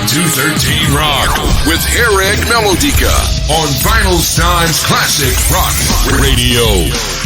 to 13 Rock with Harrag Melodica on Vinylestimes Classic Rock Radio.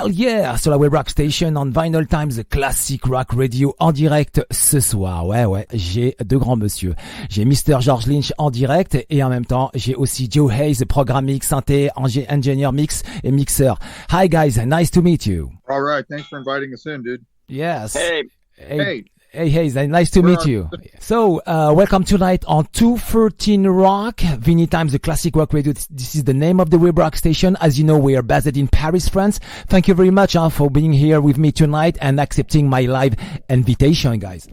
Hell yeah, sur la Web Rock Station on Vinylestimes Classic Rock Radio en direct ce soir. Ouais, j'ai deux grands monsieur. J'ai Mr. George Lynch en direct et en même temps, j'ai aussi Joe Haze, programme mix, synthé, engineer mix et mixeur. Hi guys, nice to meet you. All right, thanks for inviting us in, dude. Yes. Hey. Hey, Haze, nice to meet you. So, welcome tonight on 213 Rock, Vinylestimes, the classic rock radio. This is the name of the web rock station. As you know, we are based in Paris, France. Thank you very much for being here with me tonight and accepting my live invitation, guys.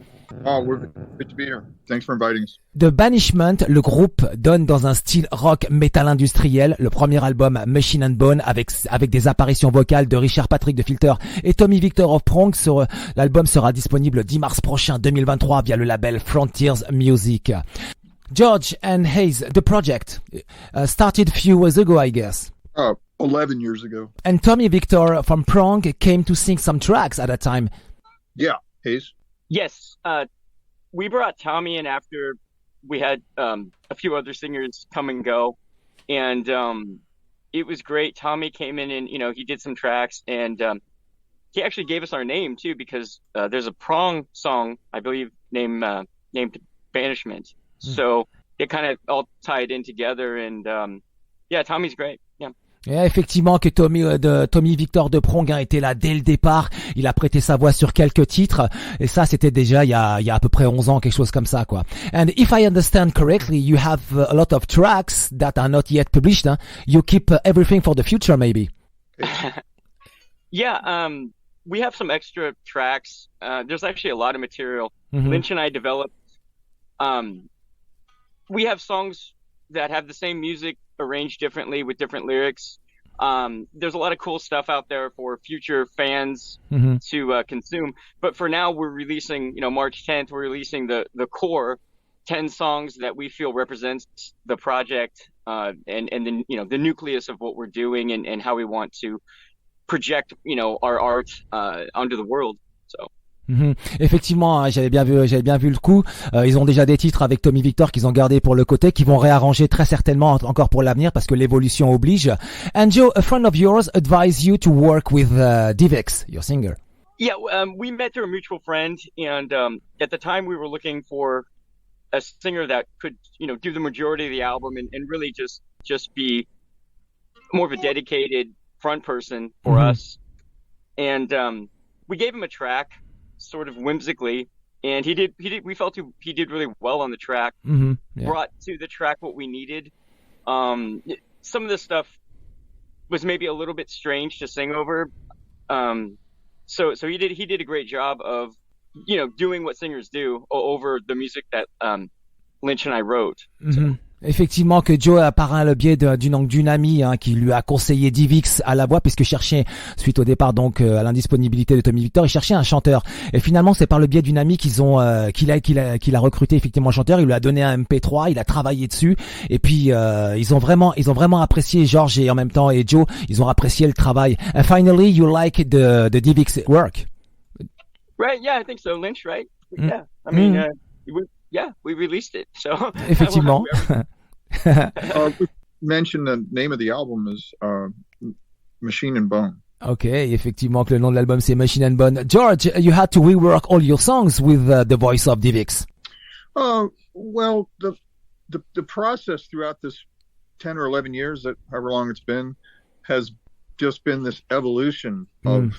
Oh, we're good to be here. Thanks for inviting us. The Banishment, le groupe donne dans un style rock métal industriel. Le premier album Machine and Bone avec des apparitions vocales de Richard Patrick de Filter et Tommy Victor of Prong. L'album sera disponible 10 mars prochain 2023 via le label Fontiers Music. George and Haze, the project started a few years ago, I guess. 11 years ago. And Tommy Victor from Prong came to sing some tracks at that time. Yeah, Haze. Yes, we brought Tommy in after we had a few other singers come and go, and it was great. Tommy came in and, he did some tracks, and he actually gave us our name too, because there's a Prong song, I believe, named Banishment. So it kind of all tied in together, and yeah, Tommy's great. Yeah. Et effectivement que Tommy Victor de Prong était là dès le départ. Il a prêté sa voix sur quelques titres. Et ça, c'était déjà il y a à peu près 11 ans, quelque chose comme ça, quoi. And if I understand correctly, you have a lot of tracks that are not yet published. Huh? You keep everything for the future, maybe. Yeah, we have some extra tracks. There's actually a lot of material. Lynch and I developed. We have songs that have the same music arranged differently with different lyrics. There's a lot of cool stuff out there for future fans to consume. But for now, we're releasing, March 10th, we're releasing the core 10 songs that we feel represents the project and then, the nucleus of what we're doing and how we want to project, our art onto the world. So. Effectivement, j'avais bien vu le coup. Ils ont déjà des titres avec Tommy Victor qu'ils ont gardés pour le côté, qui vont réarranger très certainement encore pour l'avenir parce que l'évolution oblige. And Joe, a friend of yours advised you to work with Devix, your singer. Yeah, we met through a mutual friend, and at the time we were looking for a singer that could, do the majority of the album and really just be more of a dedicated front person for us. And we gave him a track, sort of whimsically, and we felt he did really well on the track. Yeah. Brought to the track what we needed. Some of the stuff was maybe a little bit strange to sing over. So he did a great job of, doing what singers do over the music that Lynch and I wrote. So. Effectivement que Joe a par le biais d'une amie qui lui a conseillé Devix à la voix, puisque cherchait, suite au départ donc à l'indisponibilité de Tommy Victor, il cherchait un chanteur. Et finalement c'est par le biais d'une amie qu'il a recruté effectivement un chanteur. Il lui a donné un MP3, il a travaillé dessus, et puis ils ont vraiment apprécié, George et en même temps et Joe, ils ont apprécié le travail. And finally, you like the Devix work? Right, yeah, I think so. Lynch, right? Yeah, I mean, we released it. So effectivement. Mention the name of the album is Machine and Bone. Okay, effectivement que le nom de l'album c'est Machine and Bone. George, you had to rework all your songs with the voice of Devix. Well, the process throughout this 10 or 11 years, that however long it's been, has just been this evolution of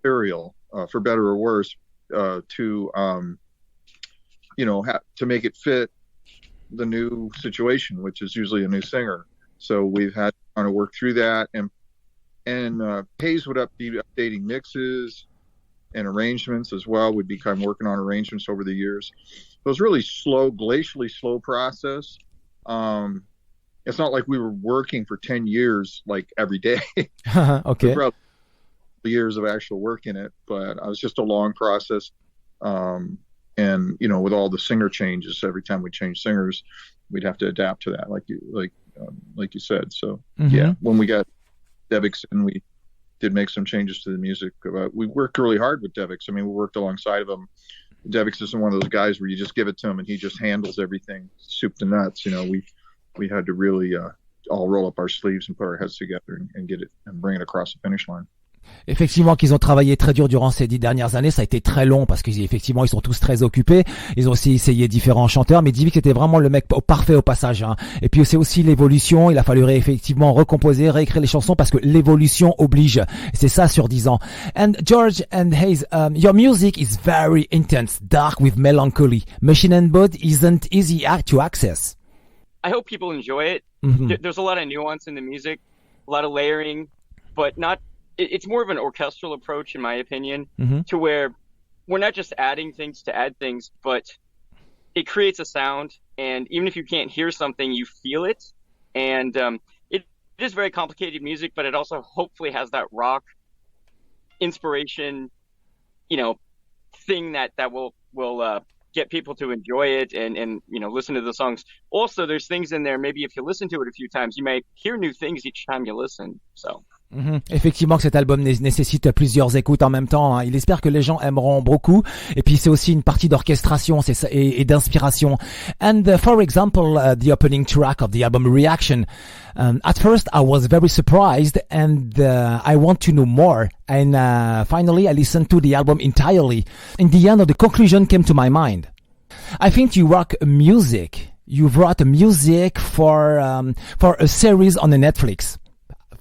material, for better or worse, to to make it fit the new situation, which is usually a new singer. So we've had to kind of work through that, and Haze would be updating mixes and arrangements as well. We'd be kind of working on arrangements over the years. It was really slow, glacially slow process. It's not like we were working for 10 years, like every day. Okay. Years of actual work in it, but it was just a long process. And with all the singer changes, every time we change singers, we'd have to adapt to that, like you said. So yeah, when we got Devix in, we did make some changes to the music. We worked really hard with Devix. I mean, we worked alongside of him. Devix isn't one of those guys where you just give it to him and he just handles everything soup to nuts. We had to really all roll up our sleeves and put our heads together and get it and bring it across the finish line. Effectivement, qu'ils ont travaillé très dur durant ces 10 dernières années, ça a été très long parce qu'effectivement, ils sont tous très occupés. Ils ont aussi essayé différents chanteurs, mais Devix était vraiment le mec parfait au passage. Hein. Et puis c'est aussi l'évolution. Il a fallu effectivement recomposer, réécrire les chansons parce que l'évolution oblige. C'est ça sur 10 ans. And George and Haze, your music is very intense, dark with melancholy. Machine and Bone isn't easy to access. I hope people enjoy it. There's a lot of nuance in the music, a lot of layering, but not. It's more of an orchestral approach, in my opinion, to where we're not just adding things to add things, but it creates a sound. And even if you can't hear something, you feel it. And it is very complicated music, but it also hopefully has that rock inspiration, thing that will get people to enjoy it and listen to the songs. Also, there's things in there. Maybe if you listen to it a few times, you may hear new things each time you listen. So. Effectivement que cet album nécessite plusieurs écoutes en même temps. Hein. Il espère que les gens aimeront beaucoup. Et puis c'est aussi une partie d'orchestration et d'inspiration. And for example, the opening track of the album Reaction. At first I was very surprised and I want to know more. And finally I listened to the album entirely. In the end, the conclusion came to my mind. I think you rock music. You wrote music for a series on the Netflix.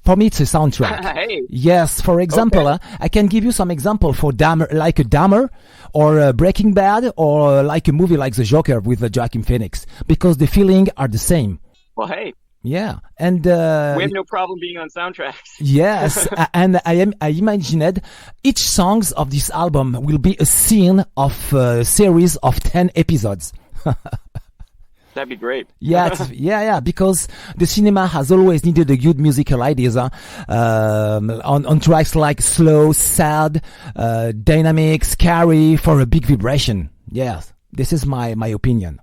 For me, it's a soundtrack. Hey. Yes, for example, Okay. I can give you some example for Dahmer, like a Dahmer, or Breaking Bad, or like a movie like The Joker with Joaquin Phoenix, because the feeling are the same. Well, hey, Yeah, and we have no problem being on soundtracks. yes, and I imagined each songs of this album will be a scene of a series of 10 episodes. That'd be great. Yeah, because the cinema has always needed a good musical ideas on tracks like slow, sad, dynamic, scary for a big vibration. Yes, this is my opinion.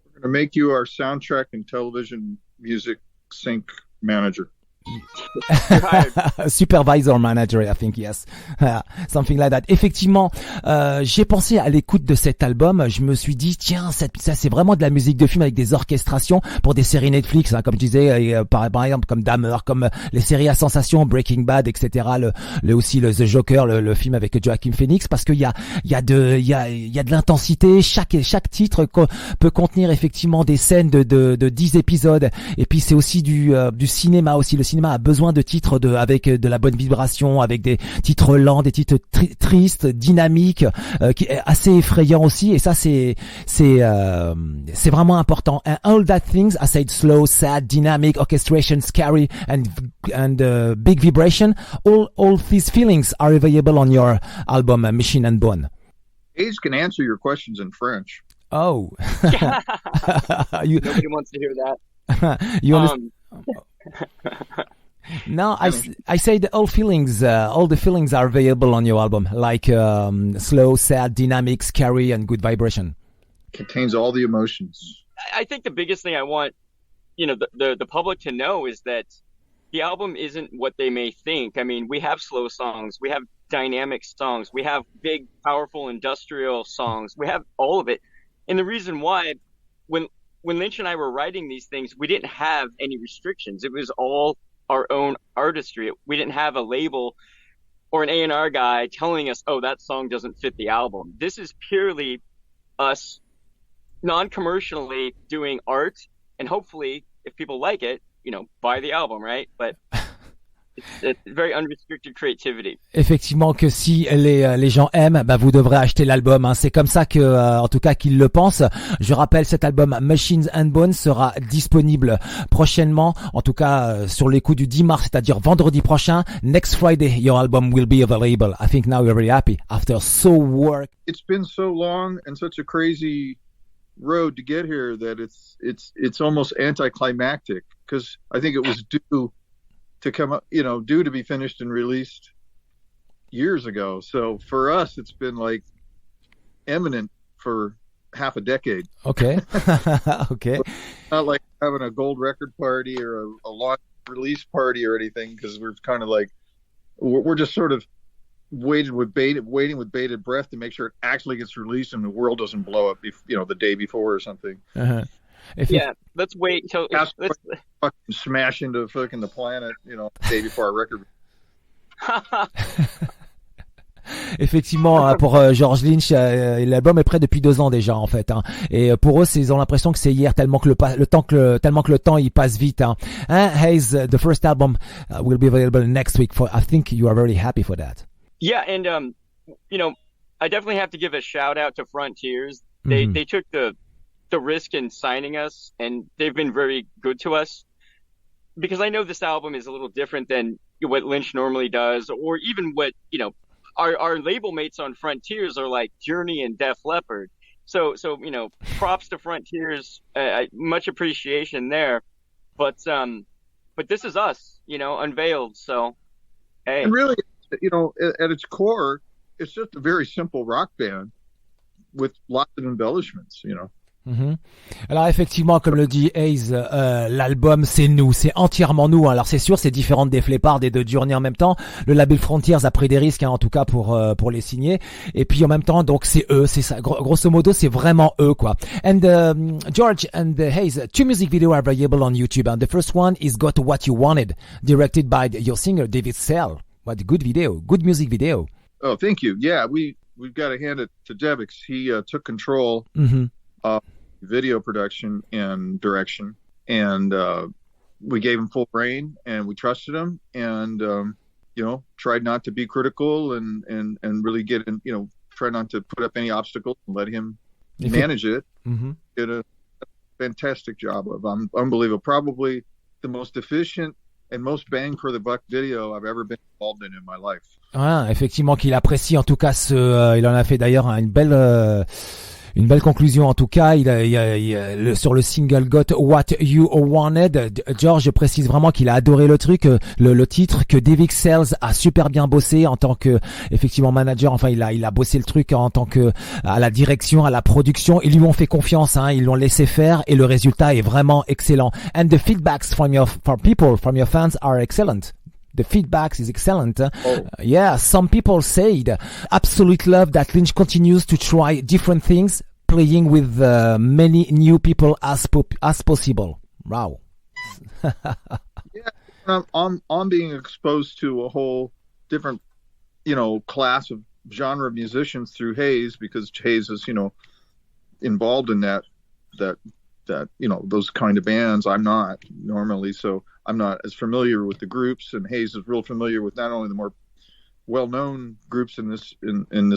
We're going to make you our soundtrack and television music sync manager. Supervisor manager, I think, yes. Something like that. Effectivement, j'ai pensé à l'écoute de cet album, je me suis dit, tiens, ça c'est vraiment de la musique de film avec des orchestrations pour des séries Netflix, hein, comme je disais, par exemple, comme Dahmer, comme les séries à sensation, Breaking Bad, etc., aussi le The Joker, le film avec Joaquin Phoenix, parce qu'il y a de l'intensité, chaque titre peut contenir effectivement des scènes de 10 épisodes, et puis c'est aussi du cinéma aussi. Le cinéma a besoin de titres avec de la bonne vibration, avec des titres lents, des titres tristes, dynamiques, qui est assez effrayant aussi. Et ça, c'est vraiment important. And all that things, I said slow, sad, dynamic, orchestration, scary, and big vibration. All these feelings are available on your album, Machine and Bone. Haze can answer your questions in French. Oh, Nobody wants to hear that. you understand? No, I say that all the feelings are available on your album, like slow, sad, dynamic, scary, and good vibration. Contains all the emotions. I think the biggest thing I want, the public to know is that the album isn't what they may think. I mean, we have slow songs, we have dynamic songs, we have big, powerful, industrial songs, we have all of it. And the reason why, when Lynch and I were writing these things, we didn't have any restrictions. It was all our own artistry. We didn't have a label or an A&R guy telling us, oh, that song doesn't fit the album. This is purely us non-commercially doing art, and hopefully, if people like it, buy the album, right? But it's very unrestricted creativity. Effectivement que si les gens aiment, vous devrez acheter l'album. Hein. C'est comme ça que, en tout cas, qu'ils le pensent. Je rappelle, cet album Machines and Bones sera disponible prochainement, en tout cas sur les coups du 10 mars, c'est-à-dire vendredi prochain. Next Friday, your album will be available. I think now you're very happy after so work. It's been so long and such a crazy road to get here that it's almost anticlimactic, because I think it was due to come up, due to be finished and released years ago. So for us, it's been like imminent for half a decade. Okay. Okay. Not like having a gold record party or a launch release party or anything, because we're kind of like, we're just sort of waiting with bated breath to make sure it actually gets released and the world doesn't blow up, the day before or something. Uh-huh. Let's wait until fucking smash into fucking the planet, the day before our record. Effectivement, pour George Lynch, l'album est prêt depuis 2 ans déjà en fait. Hein. Et pour eux, ils ont l'impression que c'est hier, tellement que le temps il passe vite. Hein. Haze, the first album will be available next week. I think you are very happy for that. Yeah, and I definitely have to give a shout out to Fontiers. They took the risk in signing us, and they've been very good to us. Because I know this album is a little different than what Lynch normally does, or even what our label mates on Fontiers are like Journey and Def Leppard. So props to Fontiers, much appreciation there. But this is us, unveiled. So hey, and really, at its core, it's just a very simple rock band with lots of embellishments. Alors effectivement, comme le dit Haze, l'album c'est nous, c'est entièrement nous. Alors c'est sûr, c'est différent des Flippard et de Journey en même temps. Le label Fontiers a pris des risques, en tout cas pour les signer. Et puis en même temps, donc c'est eux, c'est ça. Grosso modo, c'est vraiment eux quoi. And George and Haze, 2 music videos are available on YouTube. And the first one is Got What You Wanted, directed by your singer David Szell. What a good video, good music video. Oh, thank you. Yeah, we've got to hand it to Devix. He took control. Video production and direction, and we gave him full reign, and we trusted him, and tried not to be critical and really get in, try not to put up any obstacles and let him manage it. Did a fantastic job of unbelievable, probably the most efficient and most bang for the buck video I've ever been involved in my life. Ah, effectivement qu'il apprécie en tout cas il en a fait d'ailleurs une belle conclusion en tout cas. Sur le single Got What You Wanted, George précise vraiment qu'il a adoré le truc, le titre, que Devix Szell a super bien bossé en tant que effectivement manager. Enfin, il a bossé le truc en tant que à la direction, à la production. Ils lui ont fait confiance, ils l'ont laissé faire et le résultat est vraiment excellent. And the feedbacks from your fans are excellent. The feedback is excellent. Yeah, some people said absolute love that Lynch continues to try different things, playing with many new people as possible. Wow. Yeah, I'm being exposed to a whole different, class of genre of musicians through Haze, because Haze is, involved in that those kind of bands. I'm not normally, so I'm not as familiar with the groups, and Haze is real familiar with not only the more well-known groups in this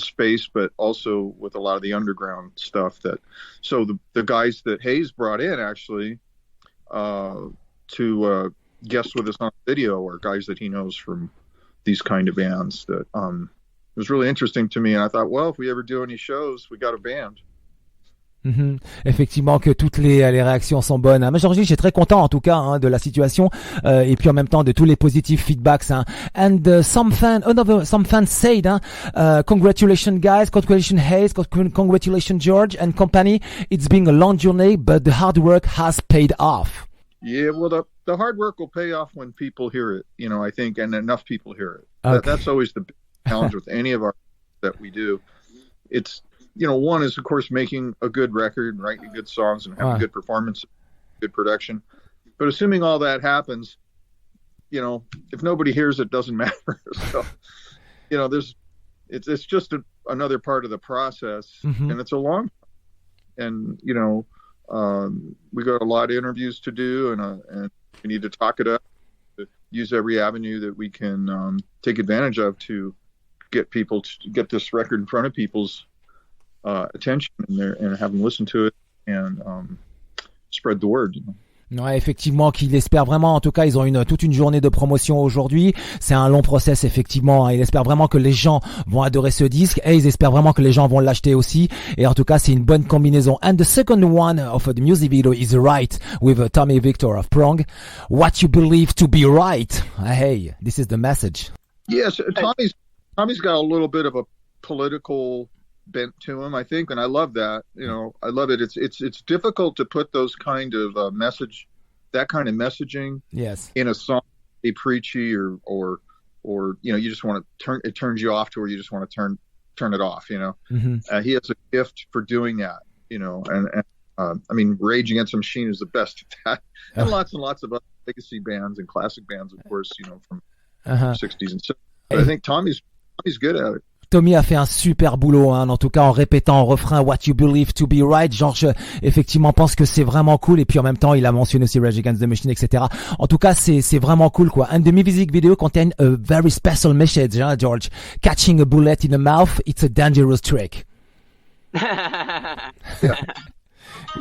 space, but also with a lot of the underground stuff. So the guys that Haze brought in actually to guest with us on video are guys that he knows from these kind of bands. That it was really interesting to me, and I thought, well, if we ever do any shows, we got a band. Effectivement que toutes les réactions sont bonnes. Mais Georgie, j'ai très content en tout cas de la situation et puis en même temps de tous les positifs feedbacks. And some fans said, congratulations guys, congratulations Haze, congratulations George and company. It's been a long journey, but the hard work has paid off. Yeah, well, the hard work will pay off when people hear it. I think, and enough people hear it. Okay. That's always the big challenge with any of our that we do. It's one is, of course, making a good record and writing good songs and having good performance, good production. But assuming all that happens, if nobody hears it, doesn't matter. So, it's just another part of the process, and it's a long, and we got a lot of interviews to do, and we need to talk it up, to use every avenue that we can take advantage of to get this record in front of people's attention and have them listen to it and spread the word. Ouais, effectivement, qu'il espère vraiment. En tout cas, ils ont toute une journée de promotion aujourd'hui. C'est un long process, effectivement. Il espère vraiment que les gens vont adorer ce disque et ils espèrent vraiment que les gens vont l'acheter aussi. Et en tout cas, c'est une bonne combinaison. And the second one of the music video is Right with Tommy Victor of Prong. What you believe to be right. Hey, this is the message. Yes, Tommy's got a little bit of a political bent to him, I think, and I love that. I love it. It's difficult to put those kind of that kind of messaging, yes, in a song, a preachy or you just want to it turns you off to where you just want to turn it off. He has a gift for doing that. And I mean, Rage Against the Machine is the best at that, and lots of other legacy bands and classic bands, of course, from the 60s and 70s. But I think Tommy's good at it. Tommy a fait un super boulot, hein, en tout cas en répétant en refrain What You Believe to Be Right. George effectivement pense que c'est vraiment cool, et puis en même temps il a mentionné aussi Rage Against the Machine, etc. En tout cas c'est vraiment cool, quoi. And the music video contain a very special message, hein, George. Catching a bullet in the mouth, it's a dangerous trick. Yeah.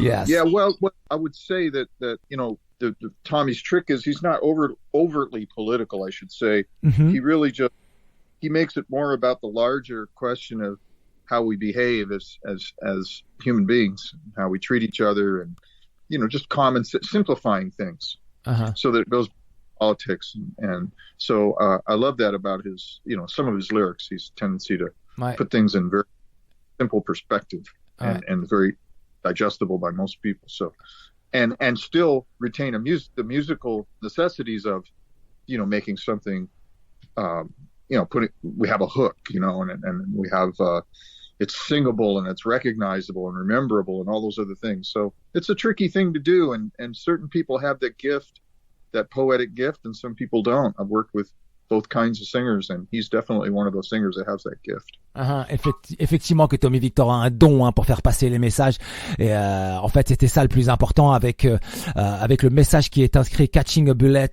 Yes. Yeah. Well, I would say that you know the Tommy's trick is he's not overtly political, I should say. Mm-hmm. He really just he makes it more about the larger question of how we behave as human beings, how we treat each other, and you know, just simplifying things so that it goes politics. And so I love that about his, you know, some of his lyrics. His tendency to put things in very simple perspective and very digestible by most people. So and still retain the musical necessities of, you know, making something. You know, we have a hook, you know, and we have it's singable and it's recognizable and rememberable and all those other things. So it's a tricky thing to do, and certain people have that gift, that poetic gift, and some people don't. I've worked with both kinds of singers, and he's definitely one of those singers that has that gift. Effectivement que Tommy Victor a un don, hein, pour faire passer les messages, et en fait c'était ça le plus important avec le message qui est inscrit catching a bullet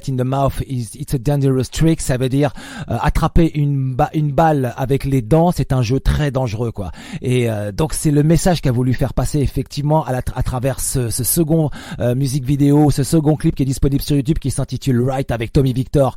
in the mouth it's a dangerous trick. Ça veut dire attraper une balle avec les dents, c'est un jeu très dangereux, quoi. Et donc c'est le message qu'a voulu faire passer effectivement à travers ce second musique vidéo, ce second clip qui est disponible sur YouTube, qui s'intitule Right, avec Tommy Victor,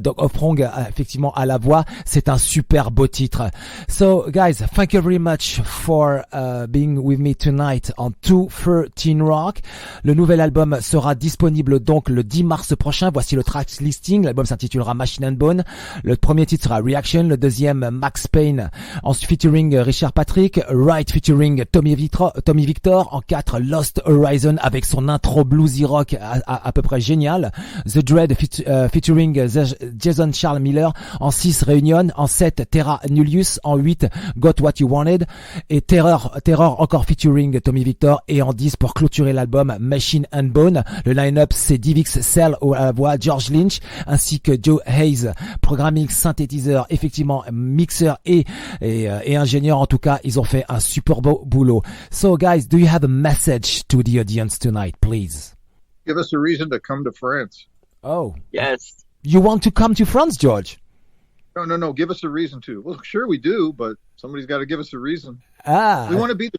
donc Offrong effectivement à la voix. C'est un super beau titre. So guys, thank you very much for being with me tonight on 213 Rock. Le nouvel album sera disponible donc le 10 mars prochain. Voici le track listing. L'album s'intitulera Machine and Bone. Le premier titre sera Reaction, le deuxième Max Payne en featuring Richard Patrick, Right featuring Tommy Victor, en 4 Lost Horizon avec son intro bluesy rock à peu près génial, The Dread featuring Jason Charles Miller, en 6 Reunion, en 7 Terra Nullius, en 8 Got What You Wanted, et Terror encore featuring Tommy Victor, et en 10 pour clôturer l'album Machine and Bone. Le line-up c'est Devix, Szell à la voix, George Lynch ainsi que Joe Haze, programming, synthétiseur, effectivement mixeur et ingénieur. En tout cas ils ont fait un super beau boulot. So guys, do you have a message to the audience tonight, please? Give us a reason to come to France. Oh yes, you want to come to France, George? No. Give us a reason to. Well, sure we do, but somebody's got to give us a reason. We want to be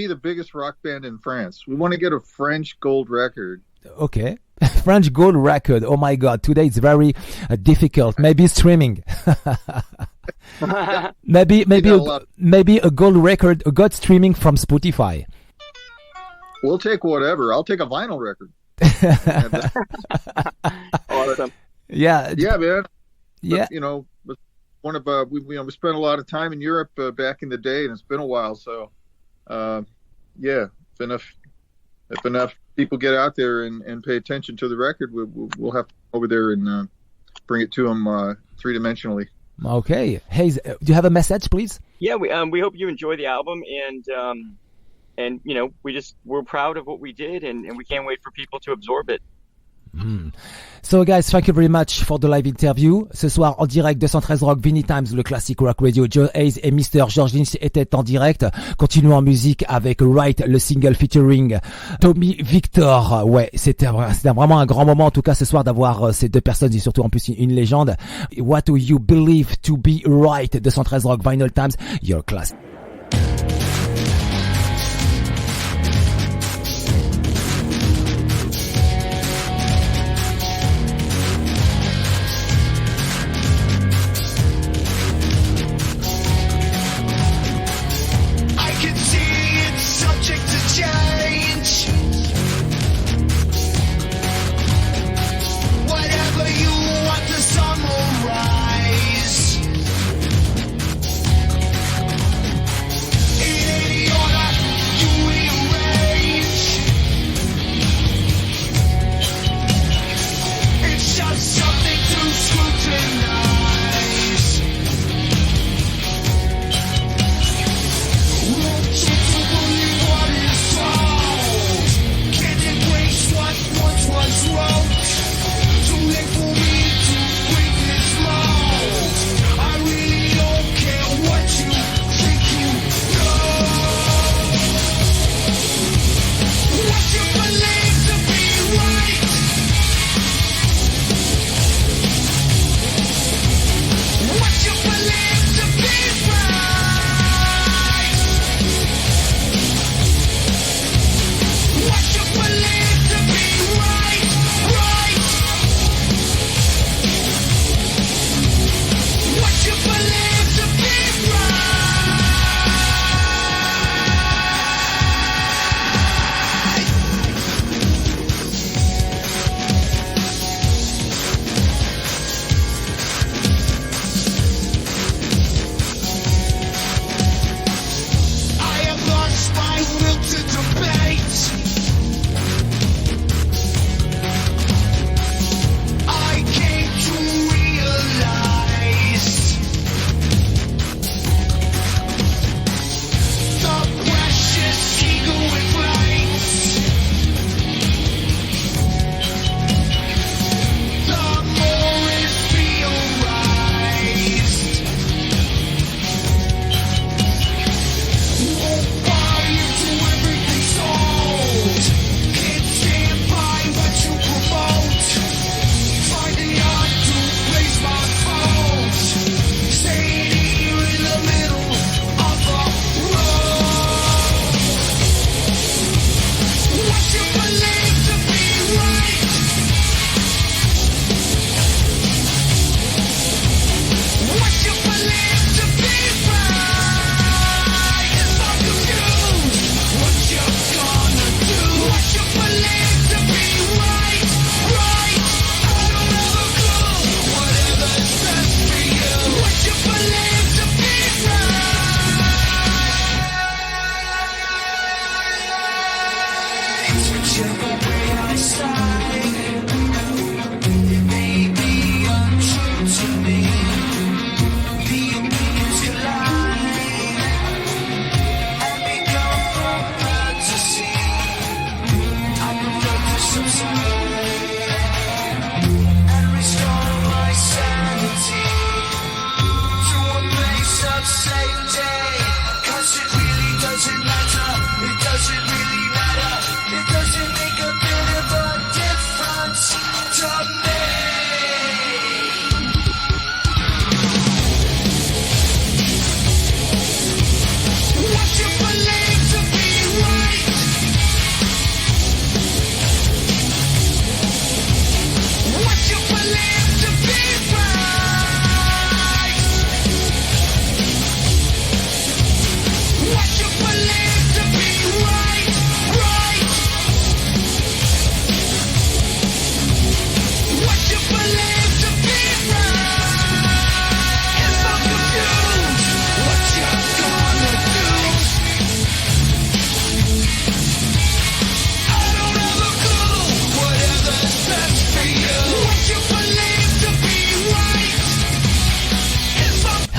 the biggest rock band in France. We want to get a French gold record. Okay. French gold record. Oh my God. Today it's very difficult. Maybe streaming. maybe a gold record, a gold streaming from Spotify. We'll take whatever. I'll take a vinyl record. Awesome. Yeah, man. Yeah, you know, one of we spent a lot of time in Europe back in the day, and it's been a while. So, if enough people get out there and pay attention to the record, we'll have to go over there and bring it to them three-dimensionally. Okay, Haze, do you have a message, please? Yeah, we hope you enjoy the album, and you know, we're proud of what we did, and we can't wait for people to absorb it. So guys, thank you very much for the live interview. Ce soir en direct 213 Rock, Vinylestimes, le classic rock radio. Joe Haze et Mr. George Lynch étaient en direct. Continuons en musique avec Right, le single featuring Tommy Victor. Ouais, c'était vraiment un grand moment en tout cas ce soir d'avoir ces deux personnes et surtout en plus une légende. What do you believe to be right? 213 Rock, Vinylestimes, your class.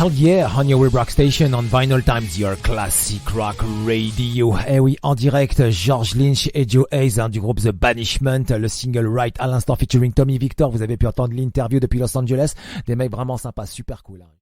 Hell yeah, on your web rock station on Vinyl Times, your classic rock radio. Eh oui, en direct, George Lynch et Joe Haze du groupe The Banishment, le single Right à l'instant featuring Tommy Victor. Vous avez pu entendre l'interview depuis Los Angeles. Des mecs vraiment sympas, super cool.